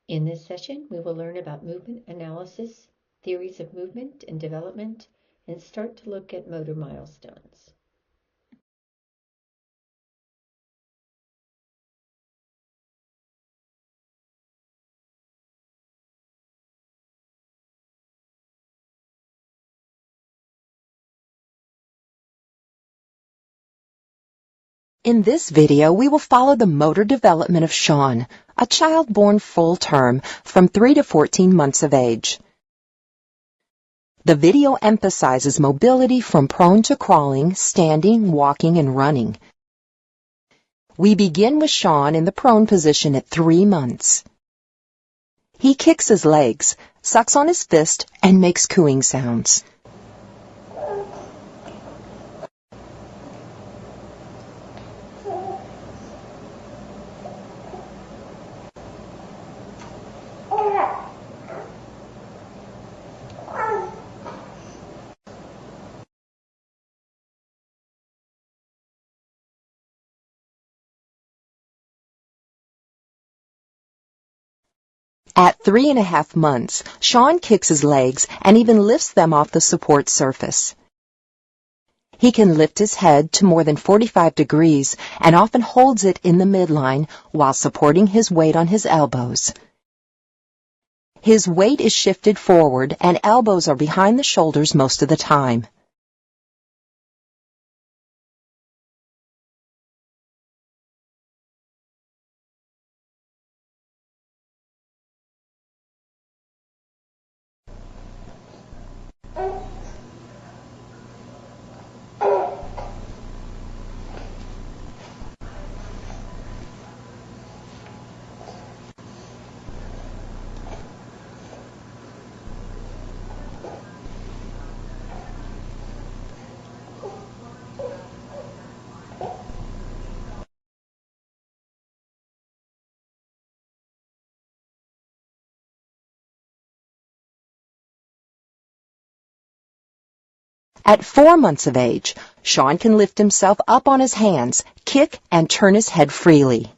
In this session, we will learn about movement analysis, theories of movement and development, and start to look at motor milestones. In this video, we will follow the motor development of Sean, a child born full term from 3 to 14 months of age. The video emphasizes mobility from prone to crawling, standing, walking, and running. We begin with Sean in the prone position at 3 months. He kicks his legs, sucks on his fist, and makes cooing sounds. At 3.5 months, Sean kicks his legs and even lifts them off the support surface. He can lift his head to more than 45 degrees and often holds it in the midline while supporting his weight on his elbows. His weight is shifted forward and elbows are behind the shoulders most of the time. At 4 months of age, Sean can lift himself up on his hands, kick, and turn his head freely.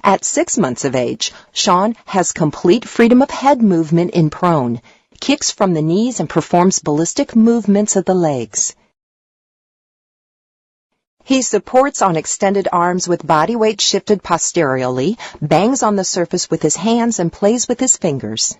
At 6 months of age, Sean has complete freedom of head movement in prone, kicks from the knees and performs ballistic movements of the legs. He supports on extended arms with body weight shifted posteriorly, bangs on the surface with his hands, and plays with his fingers.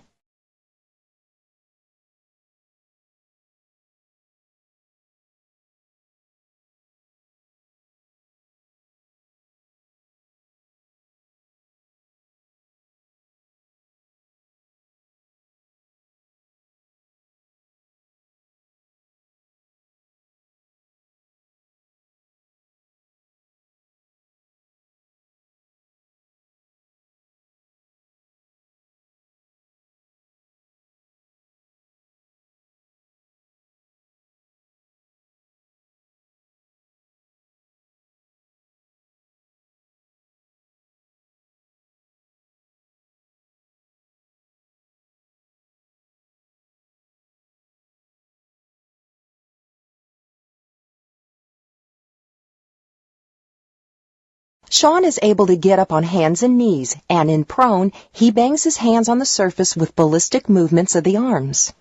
Sean is able to get up on hands and knees, and in prone, he bangs his hands on the surface with ballistic movements of the arms.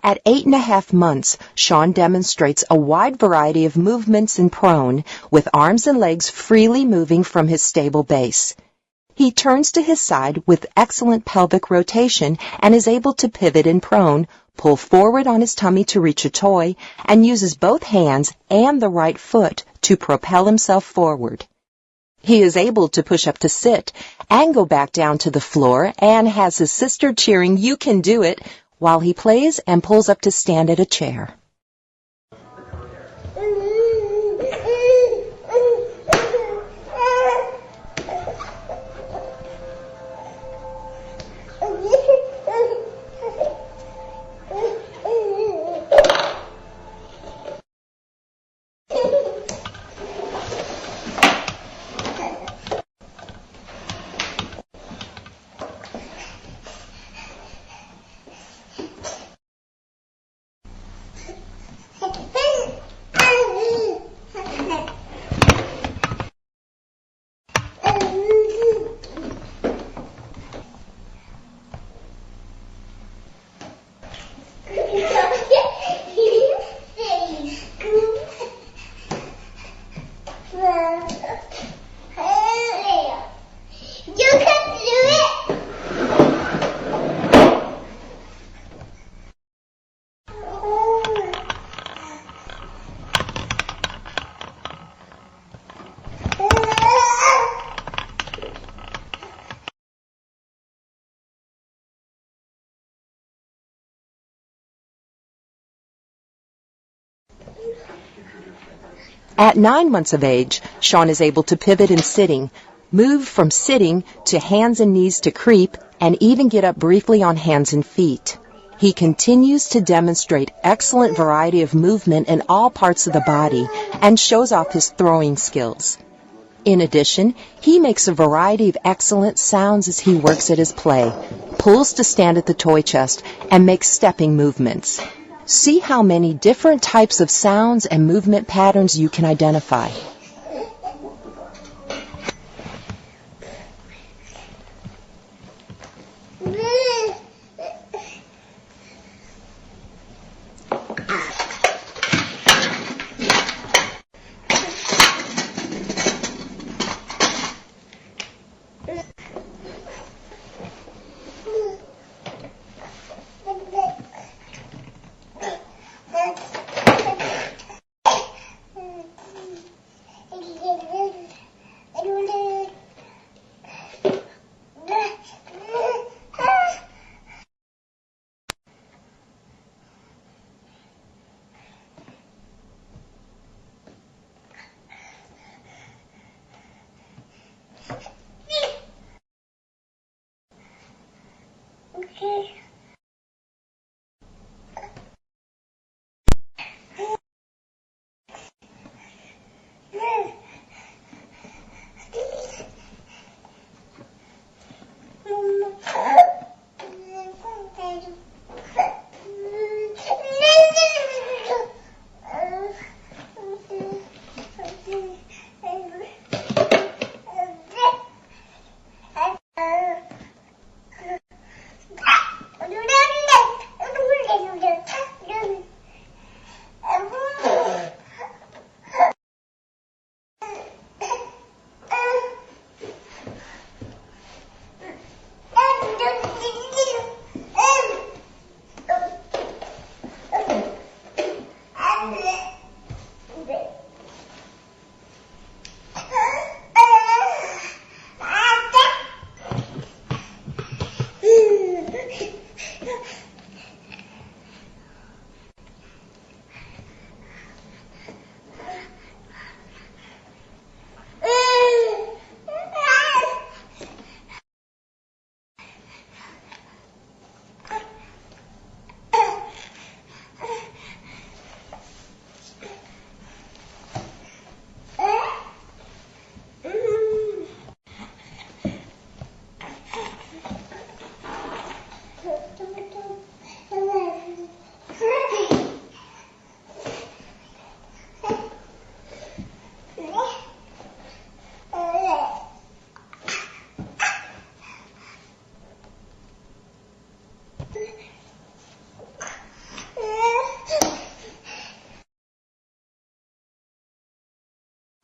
At 8.5 months, Sean demonstrates a wide variety of movements in prone, with arms and legs freely moving from his stable base. He turns to his side with excellent pelvic rotation and is able to pivot in prone, pull forward on his tummy to reach a toy, and uses both hands and the right foot to propel himself forward. He is able to push up to sit and go back down to the floor and has his sister cheering, "You can do it," while he plays and pulls up to stand at a chair. At 9 months of age, Sean is able to pivot in sitting, move from sitting to hands and knees to creep, and even get up briefly on hands and feet. He continues to demonstrate excellent variety of movement in all parts of the body and shows off his throwing skills. In addition, he makes a variety of excellent sounds as he works at his play, pulls to stand at the toy chest, and makes stepping movements. See how many different types of sounds and movement patterns you can identify.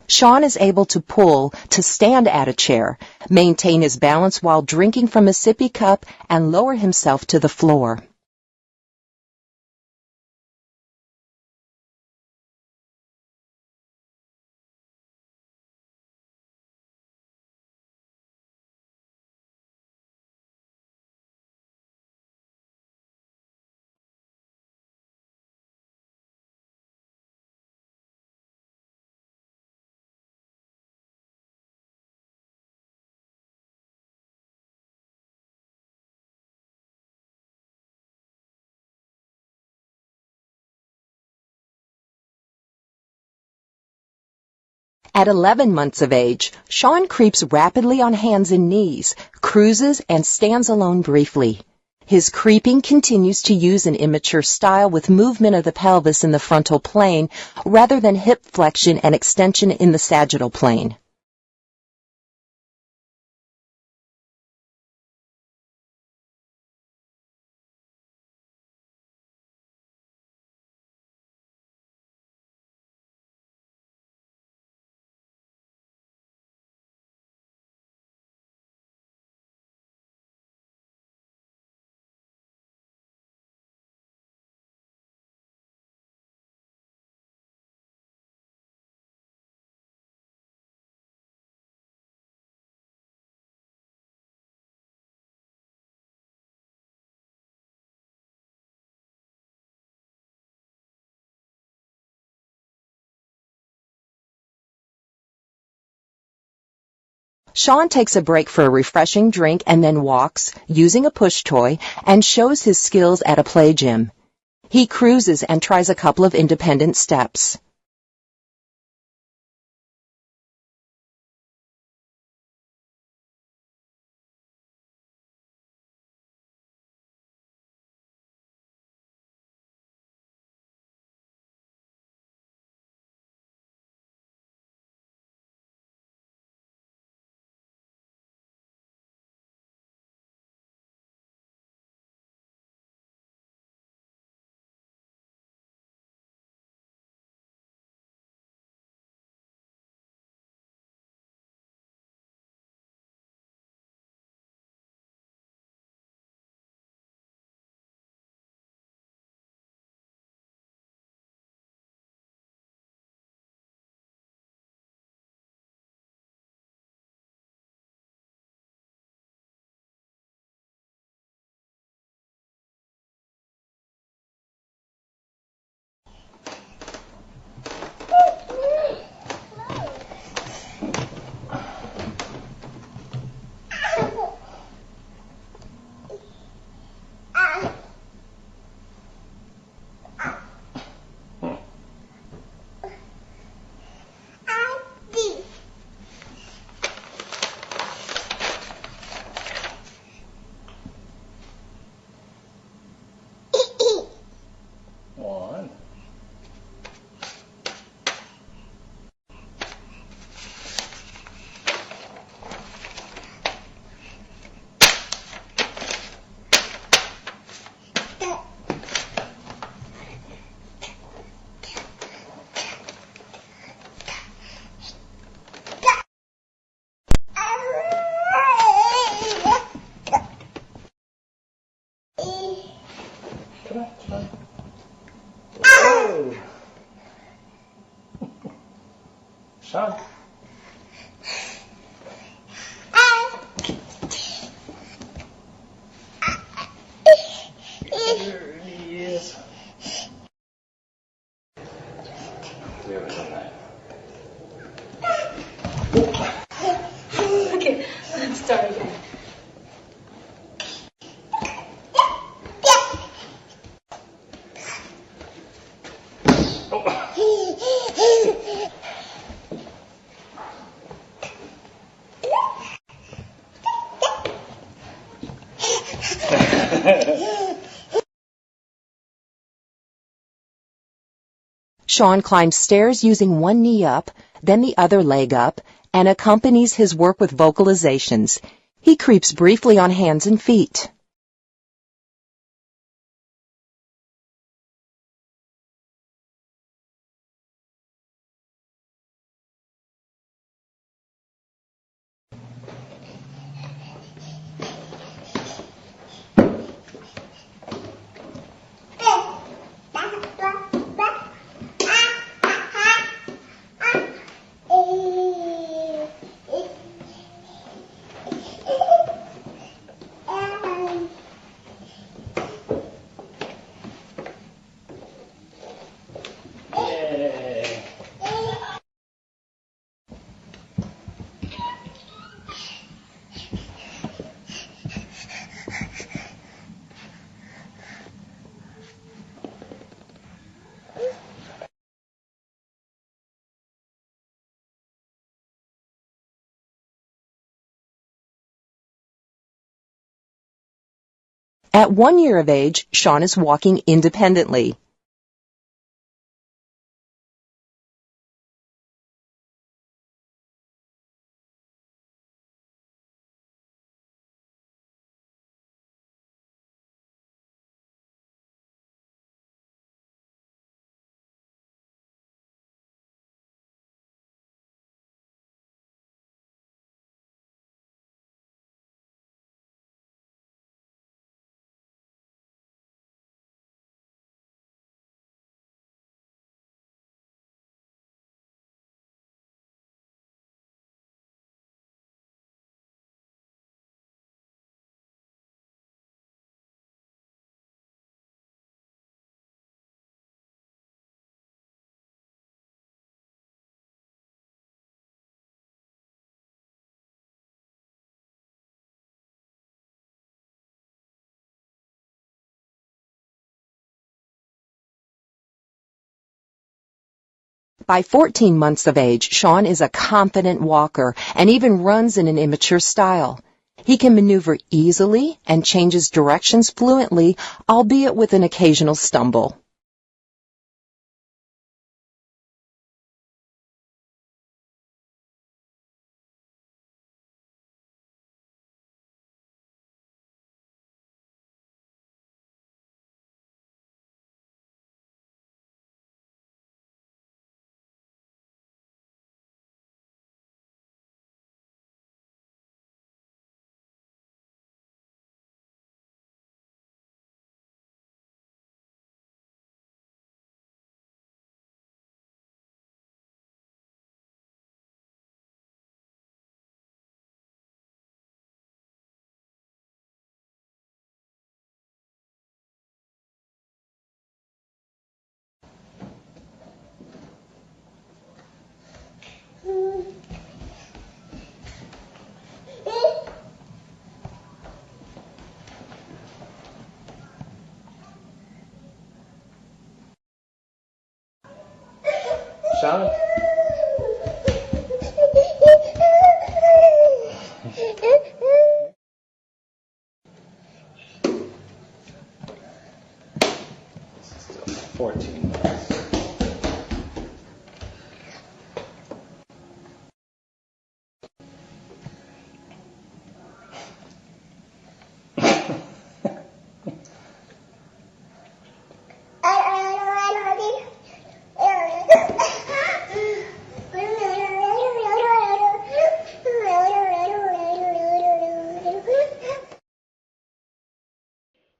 Sean is able to pull to stand at a chair, maintain his balance while drinking from a sippy cup, and lower himself to the floor. At 11 months of age, Sean creeps rapidly on hands and knees, cruises, and stands alone briefly. His creeping continues to use an immature style with movement of the pelvis in the frontal plane rather than hip flexion and extension in the sagittal plane. Sean takes a break for a refreshing drink and then walks, using a push toy, and shows his skills at a play gym. He cruises and tries a couple of independent steps. One. Come on, come on. Whoa. Sean. There he is. We haven't done that. Okay, let's start again. Sean climbs stairs using one knee up, then the other leg up, and accompanies his work with vocalizations. He creeps briefly on hands and feet. At 1 year of age, Sean is walking independently. By 14 months of age, Sean is a confident walker and even runs in an immature style. He can maneuver easily and changes directions fluently, albeit with an occasional stumble. Sean? Still 14 months.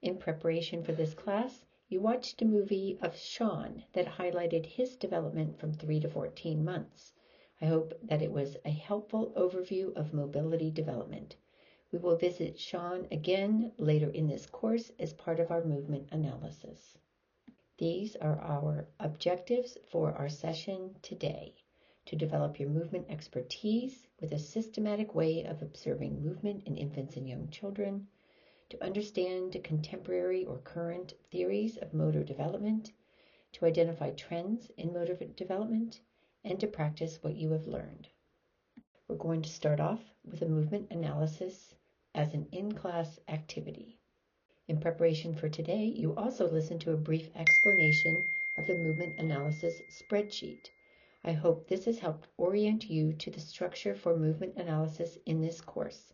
In preparation for this class, you watched a movie of Sean that highlighted his development from 3 to 14 months. I hope that it was a helpful overview of mobility development. We will visit Sean again later in this course as part of our movement analysis. These are our objectives for our session today: to develop your movement expertise with a systematic way of observing movement in infants and young children, to understand contemporary or current theories of motor development, to identify trends in motor development, and to practice what you have learned. We're going to start off with a movement analysis as an in-class activity. In preparation for today, you also listened to a brief explanation of the movement analysis spreadsheet. I hope this has helped orient you to the structure for movement analysis in this course.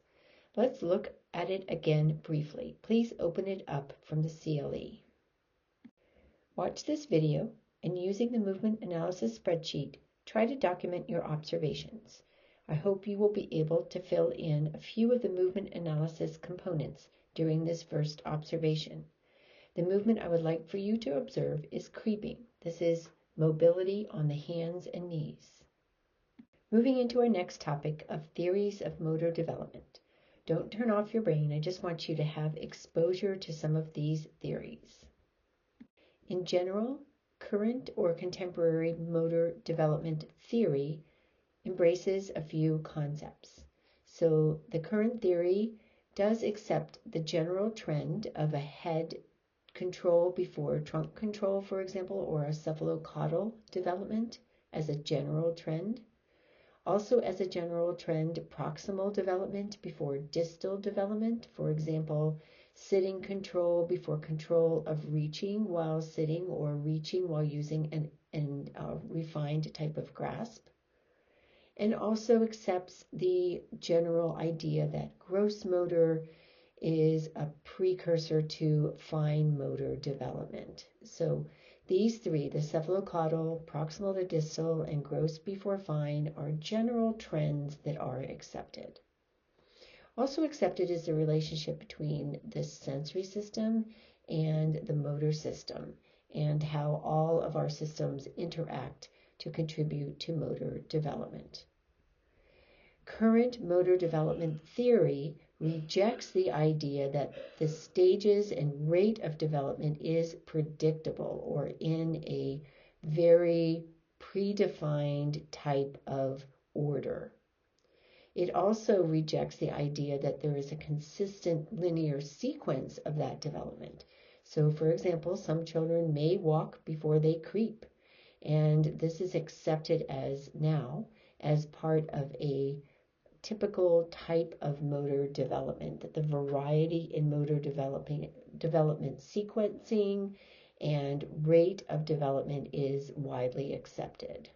Let's look at it again briefly. Please open it up from the CLE. Watch this video and using the movement analysis spreadsheet, try to document your observations. I hope you will be able to fill in a few of the movement analysis components during this first observation. The movement I would like for you to observe is creeping. This is mobility on the hands and knees. Moving into our next topic of theories of motor development. Don't turn off your brain. I just want you to have exposure to some of these theories. In general, current or contemporary motor development theory embraces a few concepts. So the current theory does accept the general trend of a head control before trunk control, for example, or a cephalocaudal development as a general trend. Also, as a general trend, proximal development before distal development. For example, sitting control before control of reaching while sitting or reaching while using an refined type of grasp, and also accepts the general idea that gross motor is a precursor to fine motor development. So these three, the cephalocaudal, proximal to distal, and gross before fine, are general trends that are accepted. Also accepted is the relationship between the sensory system and the motor system, and how all of our systems interact to contribute to motor development. Current motor development theory rejects the idea that the stages and rate of development is predictable or in a very predefined type of order. It also rejects the idea that there is a consistent linear sequence of that development. So, for example, some children may walk before they creep, and this is accepted as part of a typical type of motor development, that the variety in motor development sequencing and rate of development is widely accepted.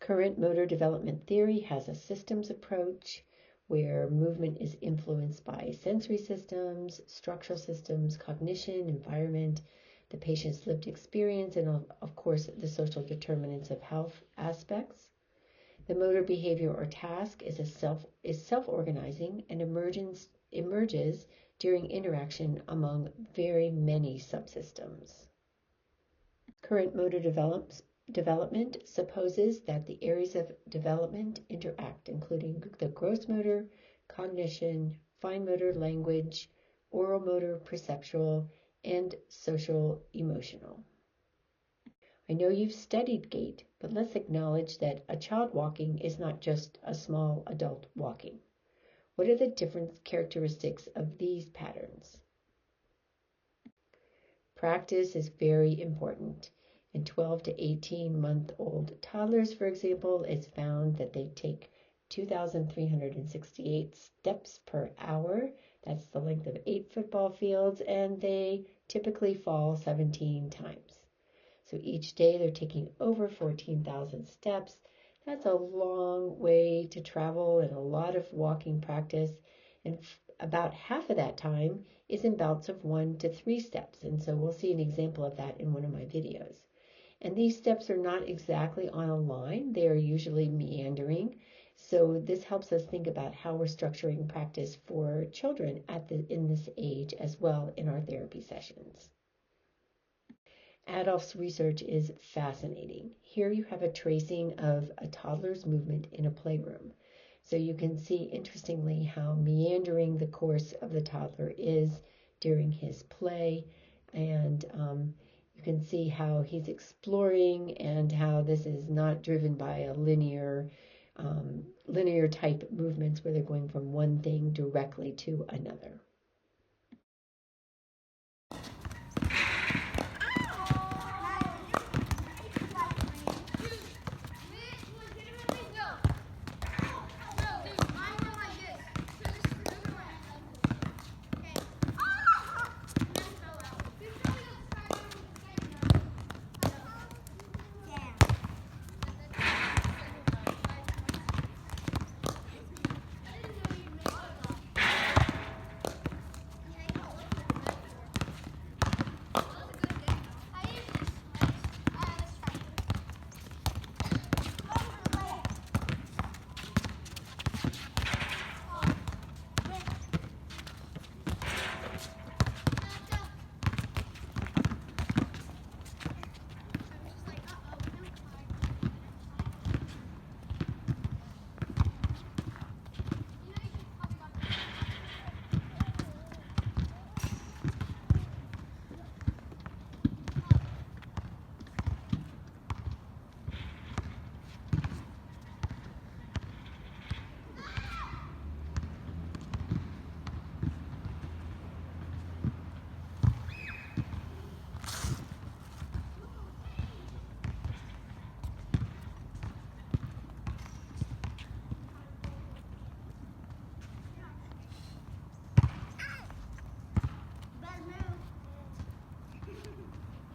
Current motor development theory has a systems approach where movement is influenced by sensory systems, structural systems, cognition, environment, the patient's lived experience, and of course the social determinants of health aspects. The motor behavior or task is self-organizing and emerges during interaction among very many subsystems. Current motor development supposes that the areas of development interact, including the gross motor, cognition, fine motor, language, oral motor, perceptual, and social emotional. I know you've studied gait, but let's acknowledge that a child walking is not just a small adult walking. What are the different characteristics of these patterns? Practice is very important. In 12 to 18-month-old toddlers, for example, it's found that they take 2,368 steps per hour. That's the length of 8 football fields, and they typically fall 17 times. So each day they're taking over 14,000 steps. That's a long way to travel and a lot of walking practice. And about half of that time is in bouts of 1 to 3 steps. And so we'll see an example of that in one of my videos. And these steps are not exactly on a line. They are usually meandering. So this helps us think about how we're structuring practice for children in this age as well in our therapy sessions. Adolph's research is fascinating. Here you have a tracing of a toddler's movement in a playroom. So you can see, interestingly, how meandering the course of the toddler is during his play. And you can see how he's exploring and how this is not driven by a linear type movements where they're going from one thing directly to another.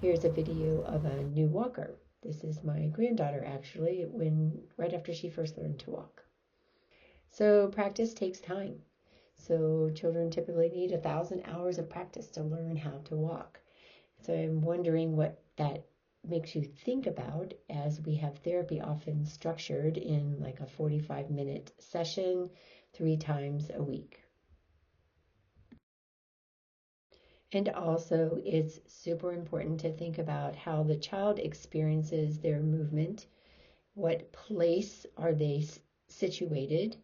Here's a video of a new walker. This is my granddaughter actually, right after she first learned to walk. So practice takes time. So children typically need 1,000 hours of practice to learn how to walk. So I'm wondering what that makes you think about, as we have therapy often structured in like a 45-minute session 3 times a week. And also, it's super important to think about how the child experiences their movement, what place are they situated,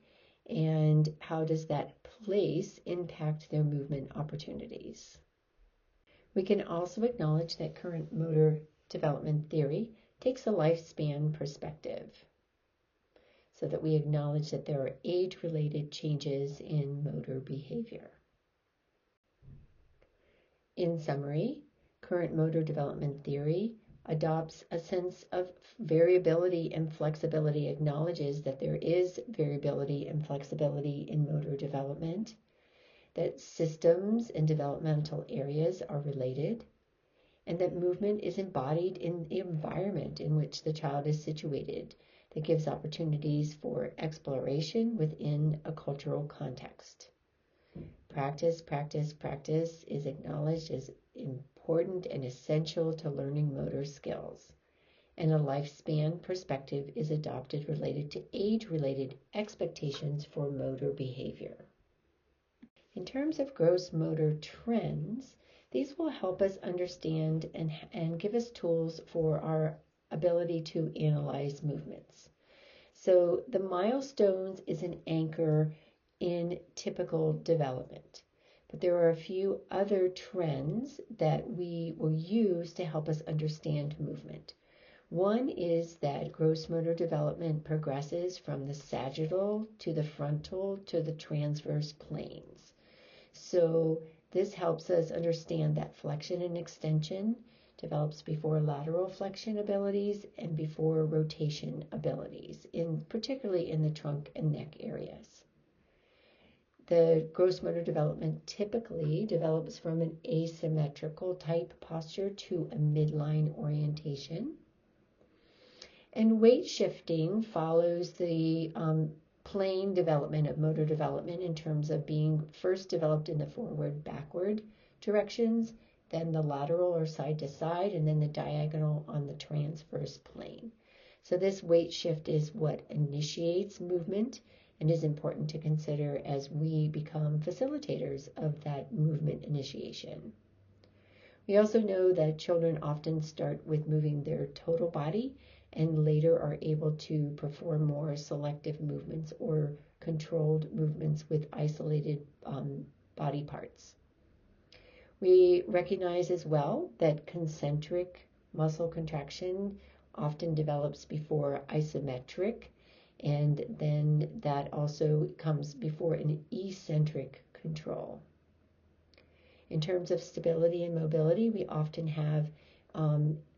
and how does that place impact their movement opportunities. We can also acknowledge that current motor development theory takes a lifespan perspective, so that we acknowledge that there are age-related changes in motor behavior. In summary, current motor development theory adopts a sense of variability and flexibility, acknowledges that there is variability and flexibility in motor development, that systems and developmental areas are related, and that movement is embodied in the environment in which the child is situated, that gives opportunities for exploration within a cultural context. Practice, practice, practice is acknowledged as important and essential to learning motor skills, and a lifespan perspective is adopted related to age-related expectations for motor behavior. In terms of gross motor trends, these will help us understand and give us tools for our ability to analyze movements. So the milestones is an anchor in typical development, but there are a few other trends that we will use to help us understand movement. One is that gross motor development progresses from the sagittal to the frontal to the transverse planes. So this helps us understand that flexion and extension develops before lateral flexion abilities and before rotation abilities, particularly in the trunk and neck areas. The gross motor development typically develops from an asymmetrical type posture to a midline orientation. And weight shifting follows the plane development of motor development in terms of being first developed in the forward-backward directions, then the lateral or side-to-side, and then the diagonal on the transverse plane. So this weight shift is what initiates movement and is important to consider as we become facilitators of that movement initiation. We also know that children often start with moving their total body and later are able to perform more selective movements or controlled movements with isolated body parts. We recognize as well that concentric muscle contraction often develops before isometric, and then that also comes before an eccentric control. In terms of stability and mobility, we often have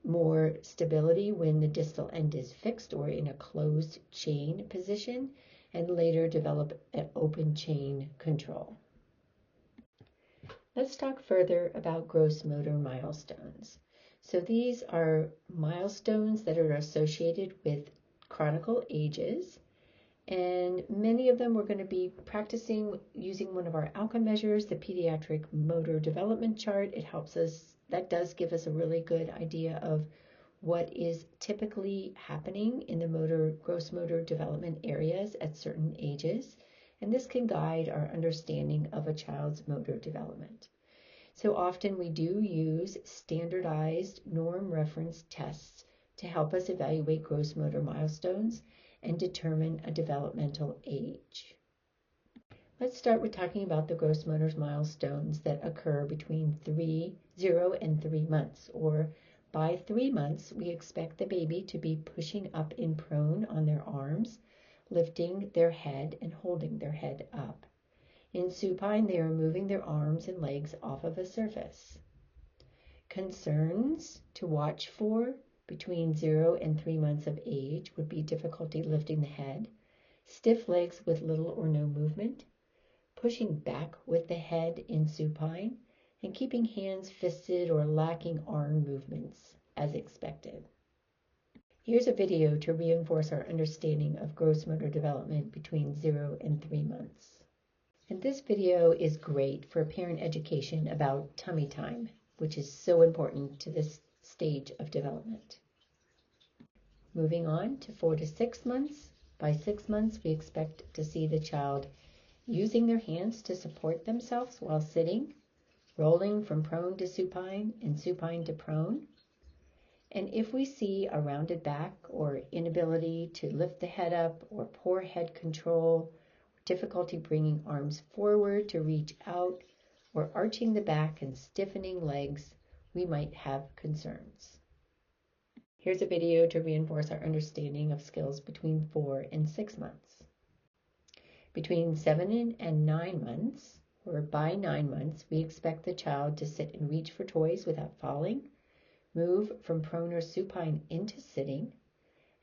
more stability when the distal end is fixed or in a closed chain position, and later develop an open chain control. Let's talk further about gross motor milestones. So these are milestones that are associated with chronicle ages, and many of them we're going to be practicing using one of our outcome measures, the pediatric motor development chart. That does give us a really good idea of what is typically happening in the gross motor development areas at certain ages, and this can guide our understanding of a child's motor development. So often we do use standardized norm reference tests to help us evaluate gross motor milestones and determine a developmental age. Let's start with talking about the gross motor milestones that occur between 0 and 3 months, or by 3 months, we expect the baby to be pushing up in prone on their arms, lifting their head and holding their head up. In supine, they are moving their arms and legs off of a surface. Concerns to watch for between 0 and 3 months of age would be difficulty lifting the head, stiff legs with little or no movement, pushing back with the head in supine, and keeping hands fisted or lacking arm movements as expected. Here's a video to reinforce our understanding of gross motor development between 0 and 3 months. And this video is great for parent education about tummy time, which is so important to this stage of development. Moving on to 4 to 6 months. By 6 months, we expect to see the child using their hands to support themselves while sitting, rolling from prone to supine and supine to prone. And if we see a rounded back or inability to lift the head up or poor head control, difficulty bringing arms forward to reach out, or arching the back and stiffening legs, we might have concerns. Here's a video to reinforce our understanding of skills between 4 and 6 months. Between 7 and 9 months, or by 9 months, we expect the child to sit and reach for toys without falling, move from prone or supine into sitting,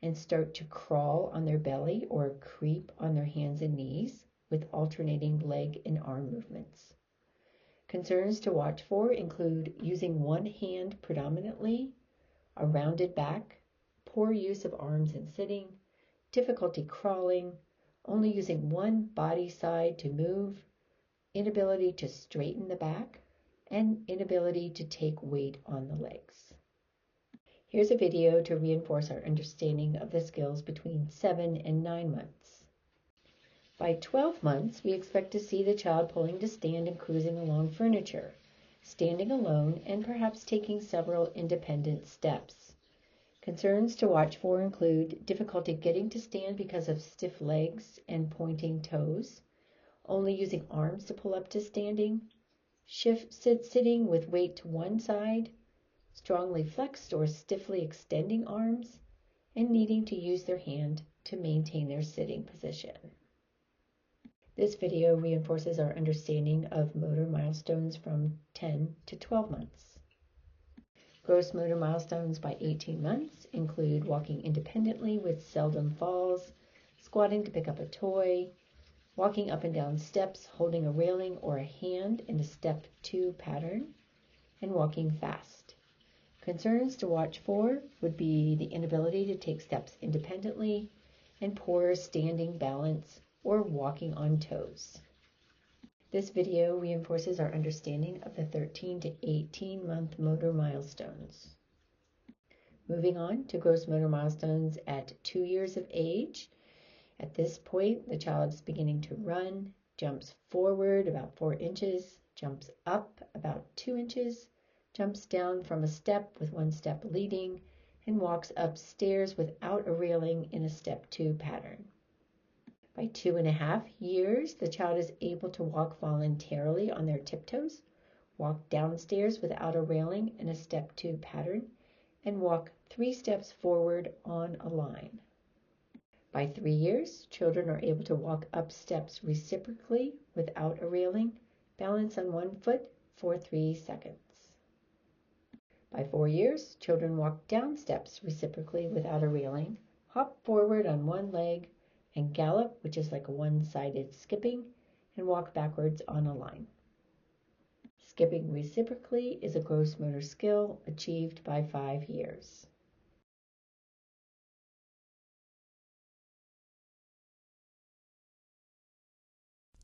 and start to crawl on their belly or creep on their hands and knees with alternating leg and arm movements. Concerns to watch for include using one hand predominantly, a rounded back, poor use of arms in sitting, difficulty crawling, only using one body side to move, inability to straighten the back, and inability to take weight on the legs. Here's a video to reinforce our understanding of the skills between 7 and 9 months. By 12 months, we expect to see the child pulling to stand and cruising along furniture, standing alone, and perhaps taking several independent steps. Concerns to watch for include difficulty getting to stand because of stiff legs and pointing toes, only using arms to pull up to standing, sitting with weight to one side, strongly flexed or stiffly extending arms, and needing to use their hand to maintain their sitting position. This video reinforces our understanding of motor milestones from 10 to 12 months. Gross motor milestones by 18 months include walking independently with seldom falls, squatting to pick up a toy, walking up and down steps holding a railing or a hand in a step 2 pattern, and walking fast. Concerns to watch for would be the inability to take steps independently and poor standing balance or walking on toes. This video reinforces our understanding of the 13 to 18 month motor milestones. Moving on to gross motor milestones at 2 years of age. At this point, the child is beginning to run, jumps forward about 4 inches, jumps up about 2 inches, jumps down from a step with one step leading, and walks upstairs without a railing in a step 2 pattern. By 2.5 years, the child is able to walk voluntarily on their tiptoes, walk downstairs without a railing in a step 2 pattern, and walk 3 steps forward on a line. By 3 years, children are able to walk up steps reciprocally without a railing, balance on one foot for 3 seconds. By 4 years, children walk down steps reciprocally without a railing, hop forward on one leg, and gallop, which is like a one-sided skipping, and walk backwards on a line. Skipping reciprocally is a gross motor skill achieved by 5 years.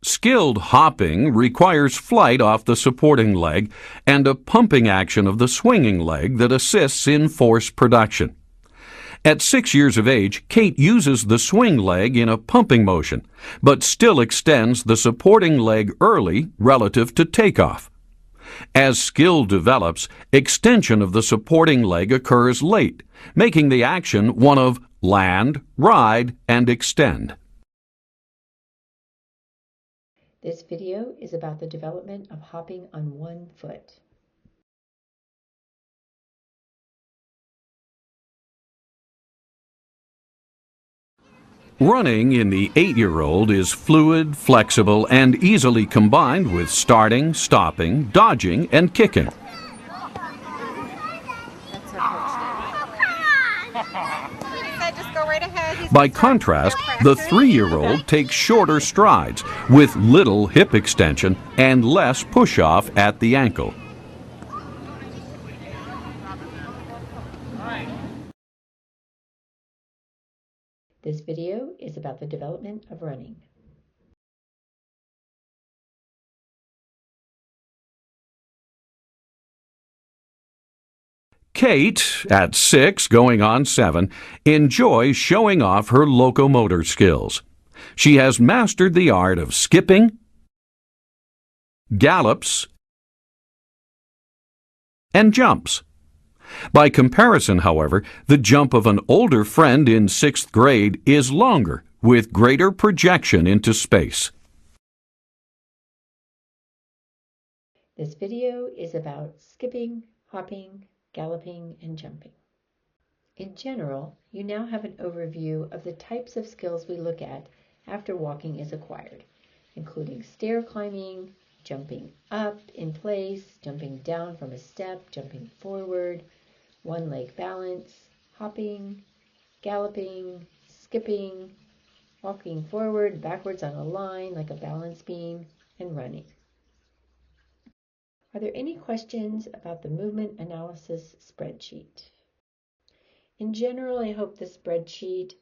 Skilled hopping requires flight off the supporting leg and a pumping action of the swinging leg that assists in force production. At 6 years of age, Kate uses the swing leg in a pumping motion, but still extends the supporting leg early relative to takeoff. As skill develops, extension of the supporting leg occurs late, making the action one of land, ride, and extend. This video is about the development of hopping on one foot. Running in the 8-year-old is fluid, flexible, and easily combined with starting, stopping, dodging, and kicking. By contrast, the 3-year-old takes shorter strides with little hip extension and less push-off at the ankle. This video is about the development of running. Kate, at 6, going on 7, enjoys showing off her locomotor skills. She has mastered the art of skipping, gallops, and jumps. By comparison, however, the jump of an older friend in 6th grade is longer, with greater projection into space. This video is about skipping, hopping, galloping, and jumping. In general, you now have an overview of the types of skills we look at after walking is acquired, including stair climbing, jumping up in place, jumping down from a step, jumping forward, one-leg balance, hopping, galloping, skipping, walking forward, backwards on a line like a balance beam, and running. Are there any questions about the movement analysis spreadsheet? In general, I hope the spreadsheet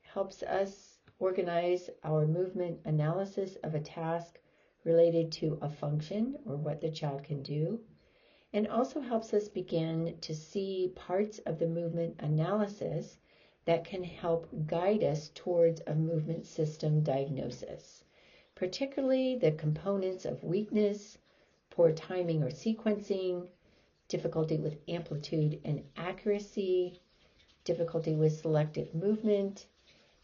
helps us organize our movement analysis of a task related to a function or what the child can do, and also helps us begin to see parts of the movement analysis that can help guide us towards a movement system diagnosis, particularly the components of weakness, poor timing or sequencing, difficulty with amplitude and accuracy, difficulty with selective movement,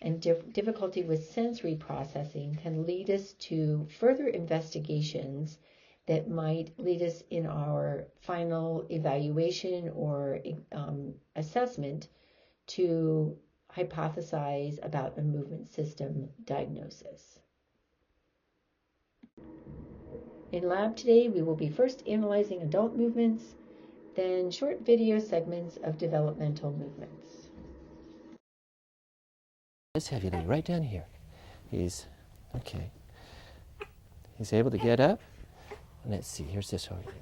and difficulty with sensory processing can lead us to further investigations that might lead us in our final evaluation or assessment to hypothesize about a movement system diagnosis. In lab today, we will be first analyzing adult movements, then short video segments of developmental movements. Let's have you lay right down here. He's able to get up. Let's see, here's this over here.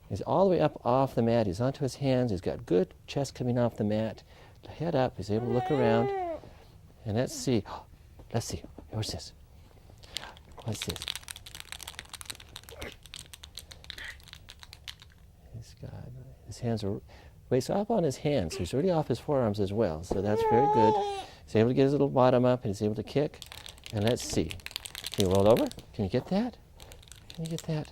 He's all the way up off the mat. He's onto his hands. He's got good chest coming off the mat. Head up. He's able to look around. And let's see. Let's see. What's this? What's this? He's got his hands are waist up on his hands. So he's already off his forearms as well. So that's very good. He's able to get his little bottom up and he's able to kick. And let's see. Can you roll over? Can you get that? Can you get that?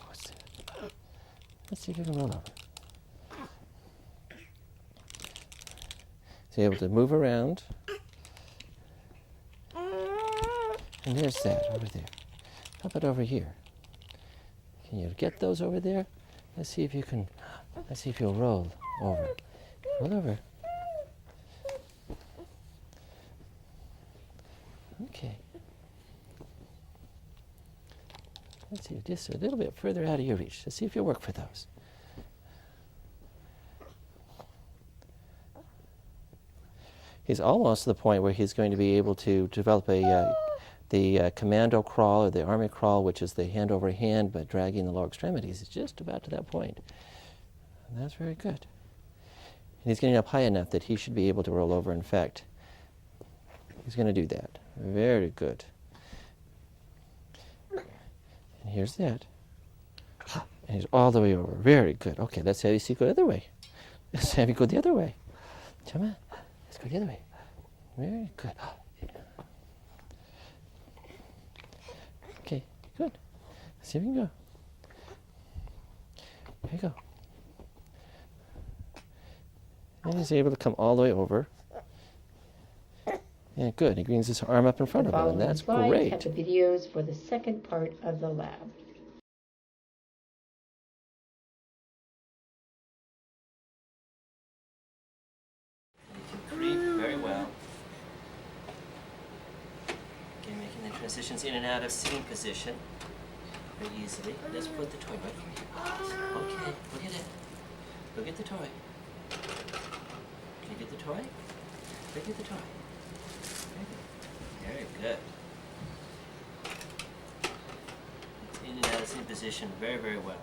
What's that? Let's see if you can roll over. He's able to move around. And there's that over there. How about over here? Can you get those over there? Let's see if you can. Let's see if you'll roll over. Roll over. Okay. Let's see, just a little bit further out of your reach. Let's see if you'll work for those. He's almost to the point where he's going to be able to develop the commando crawl or the army crawl, which is the hand over hand but dragging the lower extremities. He's just about to that point. And that's very good. And he's getting up high enough that he should be able to roll over. In fact, he's going to do that. Very good. And here's that. And he's all the way over. Very good. Okay, let's have you see go the other way. Let's have you go the other way. Come on. Let's go the other way. Very good. Okay, good. Let's see if we can go. There you go. And he's able to come all the way over. Yeah, good. He brings his arm up in front of him, and that's great. Have the videos for the second part of the lab. Breathe very well. Okay, making the transitions in and out of sitting position very easily. Let's put the toy right over here. Okay, look at it. Look at the toy. Can you get the toy? Look at the toy. Very good. It's in and out of sitting position very, very well.